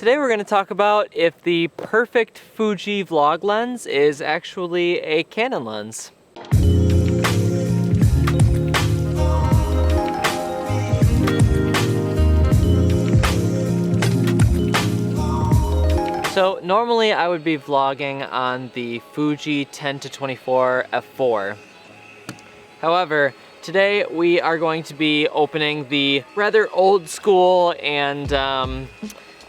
Today we're going to talk about if the perfect Fuji vlog lens is actually a Canon lens. So normally I would be vlogging on the Fuji 10-24 f4. However, today we are going to be opening the rather old school and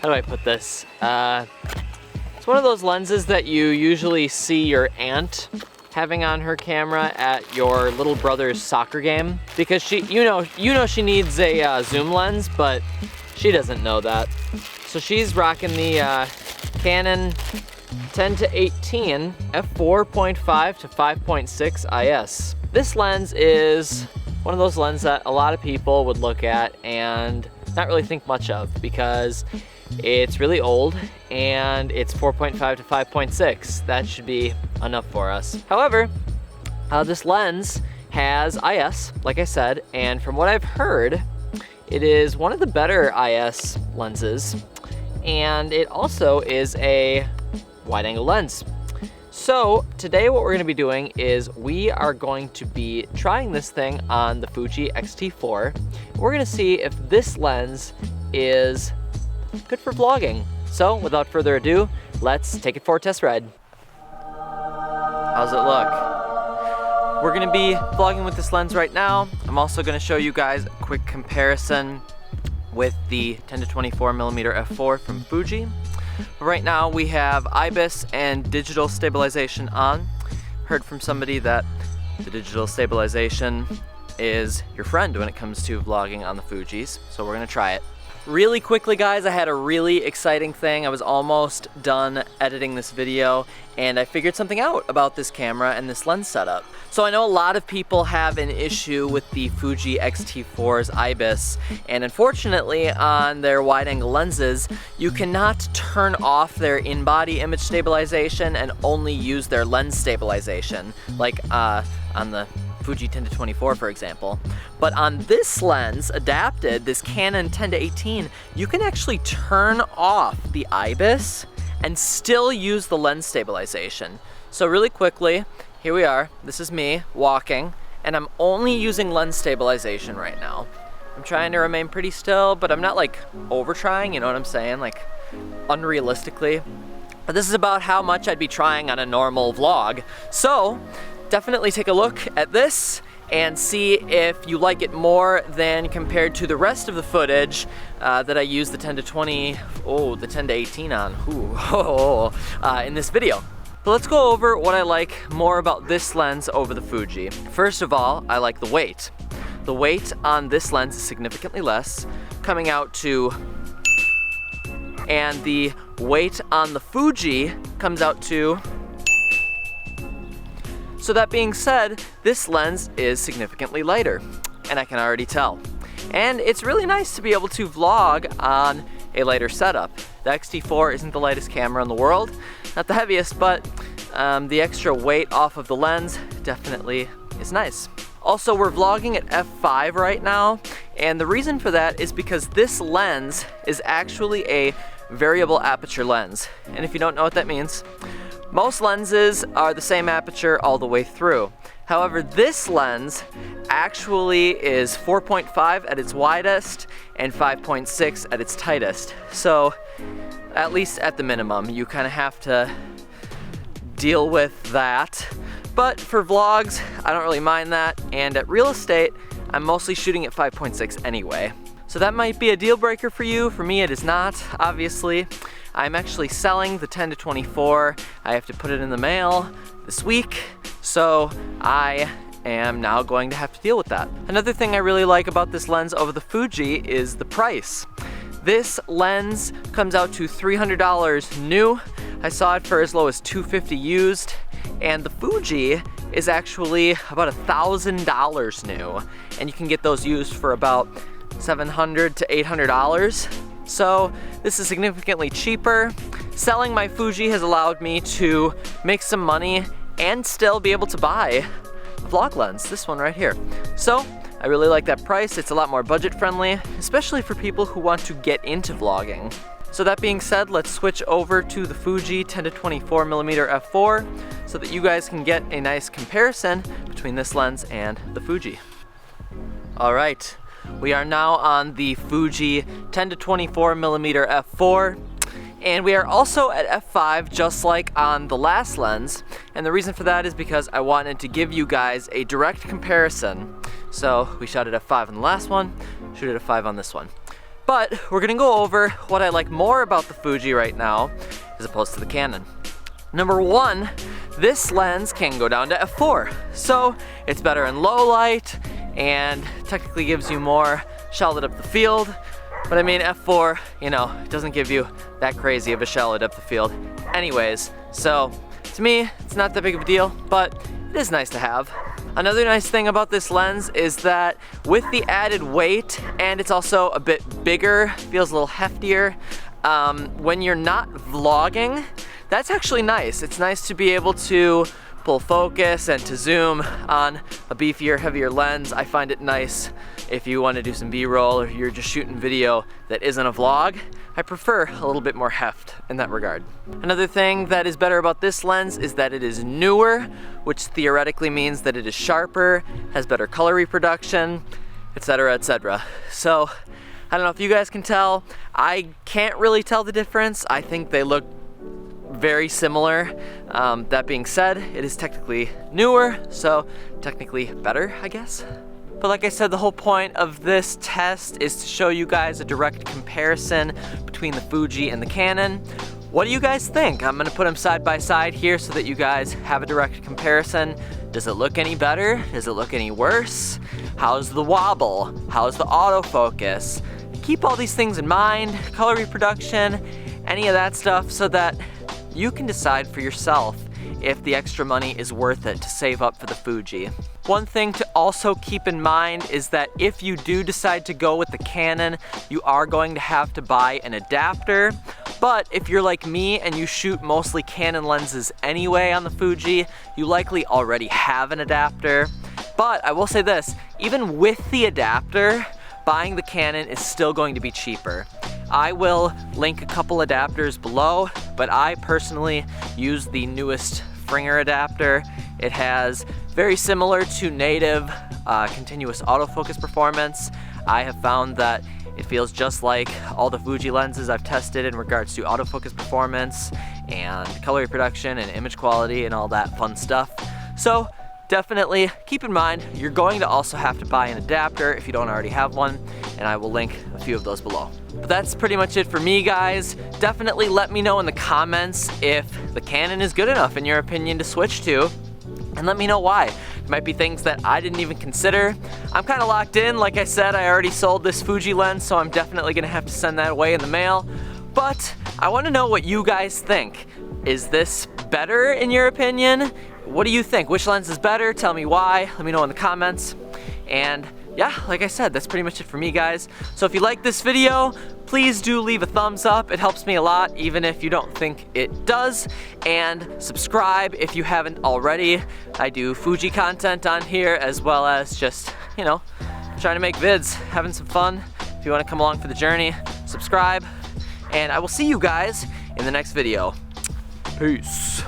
how do I put this? It's one of those lenses that you usually see your aunt having on her camera at your little brother's soccer game, because she, you know she needs a zoom lens, but she doesn't know that. So she's rocking the Canon 10-18 f4.5 to 5.6 IS. This lens is one of those lenses that a lot of people would look at and not really think much of, because it's really old and it's 4.5 to 5.6. That should be enough for us. However, this lens has IS, like I said, and from what I've heard, it is one of the better IS lenses, and it also is a wide-angle lens. So today what we're going to be doing is we are going to be trying this thing on the Fuji XT4. We're going to see if this lens is good for vlogging. So without further ado, let's take it for a test ride. How's it look? We're going to be vlogging with this lens right now. I'm also going to show you guys a quick comparison with the 10-24mm f4 from Fuji. But right now we have IBIS and digital stabilization on. Heard from somebody that the digital stabilization is your friend when it comes to vlogging on the Fujis, so we're gonna try it. Really quickly guys, I had a really exciting thing. I was almost done editing this video and I figured something out about this camera and this lens setup. So I know a lot of people have an issue with the Fuji X-T4's IBIS, and unfortunately on their wide-angle lenses you cannot turn off their in-body image stabilization and only use their lens stabilization, like on the Fuji 10-24 for example. But on this lens adapted, this Canon 10-18, you can actually turn off the IBIS and still use the lens stabilization. So really quickly, here we are, this is me walking, and I'm only using lens stabilization right now. I'm trying to remain pretty still, but I'm not like over trying, you know what I'm saying, like unrealistically. But this is about how much I'd be trying on a normal vlog. So definitely take a look at this and see if you like it more than compared to the rest of the footage that I use the 10-20, the 10-18 on, in this video. But let's go over what I like more about this lens over the Fuji. First of all, I like the weight. The weight on this lens is significantly less, coming out to, and the weight on the Fuji comes out to. So that being said, this lens is significantly lighter, and I can already tell. And it's really nice to be able to vlog on a lighter setup. The X-T4 isn't the lightest camera in the world, not the heaviest, but the extra weight off of the lens definitely is nice. Also, we're vlogging at f5 right now, and the reason for that is because this lens is actually a variable aperture lens. And if you don't know what that means, most lenses are the same aperture all the way through. However, this lens actually is 4.5 at its widest and 5.6 at its tightest. So, at least at the minimum, you kind of have to deal with that. But for vlogs, I don't really mind that, and at real estate, I'm mostly shooting at 5.6 anyway. So that might be a deal breaker for you. For me, it is not, obviously. I'm actually selling the 10-24. I have to put it in the mail this week, so I am now going to have to deal with that. Another thing I really like about this lens over the Fuji is the price. This lens comes out to $300 new. I saw it for as low as $250 used, and the Fuji is actually about $1,000 new, and you can get those used for about $700 to $800. So this is significantly cheaper. Selling my Fuji has allowed me to make some money and still be able to buy a vlog lens, this one right here. So I really like that price. It's a lot more budget friendly, especially for people who want to get into vlogging. So that being said, let's switch over to the Fuji 10-24mm f4 so that you guys can get a nice comparison between this lens and the Fuji. All right, we are now on the Fuji 10-24mm f4. And we are also at f5 just like on the last lens. And the reason for that is because I wanted to give you guys a direct comparison. So we shot at f5 on the last one, shoot at f5 on this one. But we're gonna go over what I like more about the Fuji right now as opposed to the Canon. Number one, this lens can go down to f4. So it's better in low light and technically gives you more shallow depth of field. But I mean, f4, you know, it doesn't give you that crazy of a shallow depth of field anyways. So to me, it's not that big of a deal, but it is nice to have. Another nice thing about this lens is that with the added weight, and it's also a bit bigger, feels a little heftier, when you're not vlogging, that's actually nice. It's nice to be able to pull focus and to zoom on a beefier, heavier lens. I find it nice if you want to do some B-roll or you're just shooting video that isn't a vlog. I prefer a little bit more heft in that regard. Another thing that is better about this lens is that it is newer, which theoretically means that it is sharper, has better color reproduction, etc., etc. So I don't know if you guys can tell. I can't really tell the difference. I think they look very similar. That being said, it is technically newer, so technically better, I guess. But like I said, the whole point of this test is to show you guys a direct comparison between the Fuji and the Canon. What do you guys think? I'm gonna put them side by side here so that you guys have a direct comparison. Does it look any better? Does it look any worse? How's the wobble? How's the autofocus? Keep all these things in mind, color reproduction, any of that stuff, so that you can decide for yourself if the extra money is worth it to save up for the Fuji. One thing to also keep in mind is that if you do decide to go with the Canon, you are going to have to buy an adapter. But if you're like me and you shoot mostly Canon lenses anyway on the Fuji, you likely already have an adapter. But I will say this, even with the adapter, buying the Canon is still going to be cheaper. I will link a couple adapters below, but I personally use the newest Fringer adapter. It has very similar to native continuous autofocus performance. I have found that it feels just like all the Fuji lenses I've tested in regards to autofocus performance and color reproduction and image quality and all that fun stuff. So definitely keep in mind, you're going to also have to buy an adapter if you don't already have one, and I will link a few of those below. But that's pretty much it for me, guys. Definitely let me know in the comments if the Canon is good enough in your opinion to switch to, and let me know why. There might be things that I didn't even consider. I'm kind of locked in. Like I said, I already sold this Fuji lens, so I'm definitely gonna have to send that away in the mail. But I wanna know what you guys think. Is this better in your opinion? What do you think? Which lens is better? Tell me why. Let me know in the comments. And yeah, like I said, that's pretty much it for me, guys. So if you like this video, please do leave a thumbs up. It helps me a lot, even if you don't think it does. And subscribe if you haven't already. I do Fuji content on here, as well as just, you know, trying to make vids, having some fun. If you want to come along for the journey, subscribe. And I will see you guys in the next video. Peace.